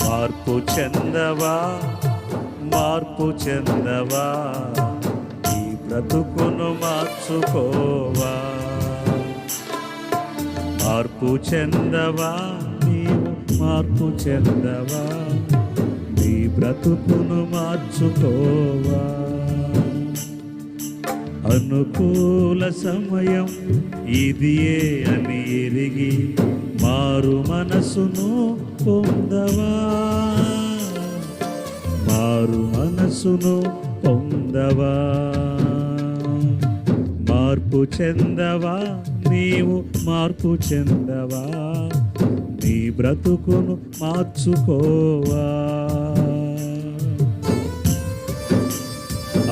మార్పు చెందవా, మార్పు చెందవా, ఈ బ్రతుకును మార్చుకోవా. మార్పు చెందవా, నీవు మార్పు చెందవా, నీ బ్రతుకును మార్చుకోవా. అనుకూల సమయం ఇదియే అని ఎరిగి మారు మనసును పొందవా, మారు మనసును పొందవా. మార్పు చెందవా, నీవు మార్పు చెందవా, నీ బ్రతుకును మార్చుకోవా.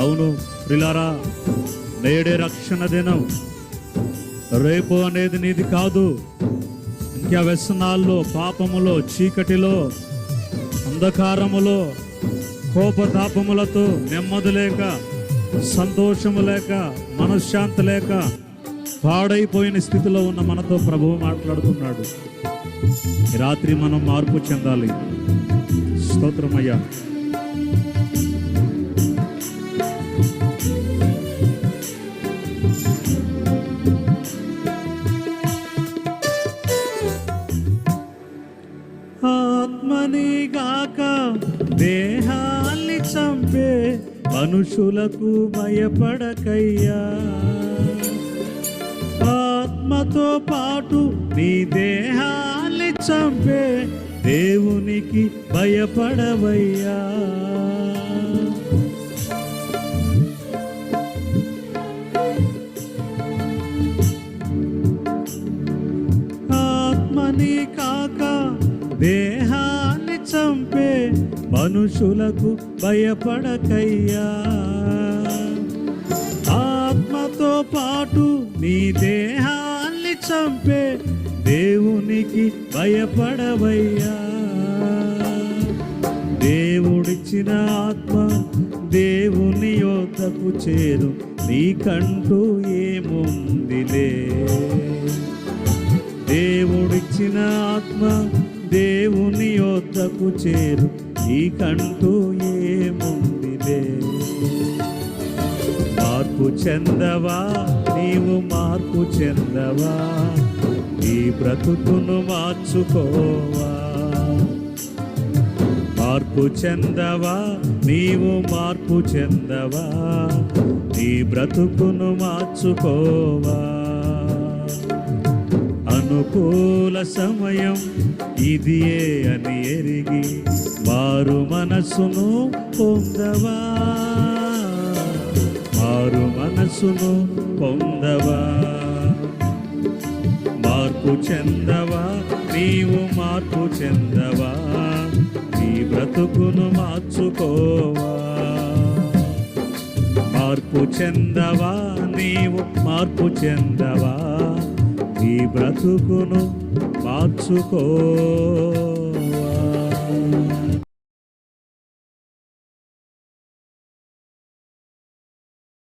అవును ప్రియులారా, నేడే రక్షణ దినం. రేపు అనేది నీది కాదు. ఇంకా వ్యసనాల్లో, పాపములో, చీకటిలో, అంధకారములో, కోపతాపములతో నెమ్మది లేక, సంతోషము లేక, మనశ్శాంతి లేక పాడైపోయిన స్థితిలో ఉన్న మనతో ప్రభువు మాట్లాడుతున్నాడు. ఈ రాత్రి మనం మార్పు చెందాలి. స్తోత్రమయ్యా. ఆత్మని గాక దేహాన్ని చంపే మనుషులకు భయపడకయ్యా. ఆత్మతో పాటు నీ దేహాన్ని చంపే దేవునికి భయపడవయ్యా. ఆత్మని కాక దేహాన్ని చంపే మనుషులకు భయపడకయ్యా. ఆత్మతో పాటు నీ దేహాన్ని చంపే దేవునికి భయపడవయ్యా. దేవుడిచ్చిన ఆత్మ దేవుని యొద్దకు చేరు, నీకంటూ ఏముందిలే. దేవుడిచ్చిన ఆత్మ దేవుని యొద్దకు చేరు, నీకంటూ ఏముందిలే. మార్పు చెందవా, నీవు మార్పు చెందవా, ఈ బ్రతుకును మార్చుకోవా. మార్పు చెందవా, నీవు మార్పు చెందవా, ఈ బ్రతుకును మార్చుకోవా. అనుకూల సమయం ఇదియే అని ఎరిగి మారు మనసును పొందవా, మారు మనసును పొందవా. మార్పు చెందవా, నీవు మార్పు చెందవా, నీ బ్రతుకును మార్చుకోవా. మార్పు చెందవా, నీవు మార్పు చెందవా, ఈ బ్రతుకును మార్చుకోవా.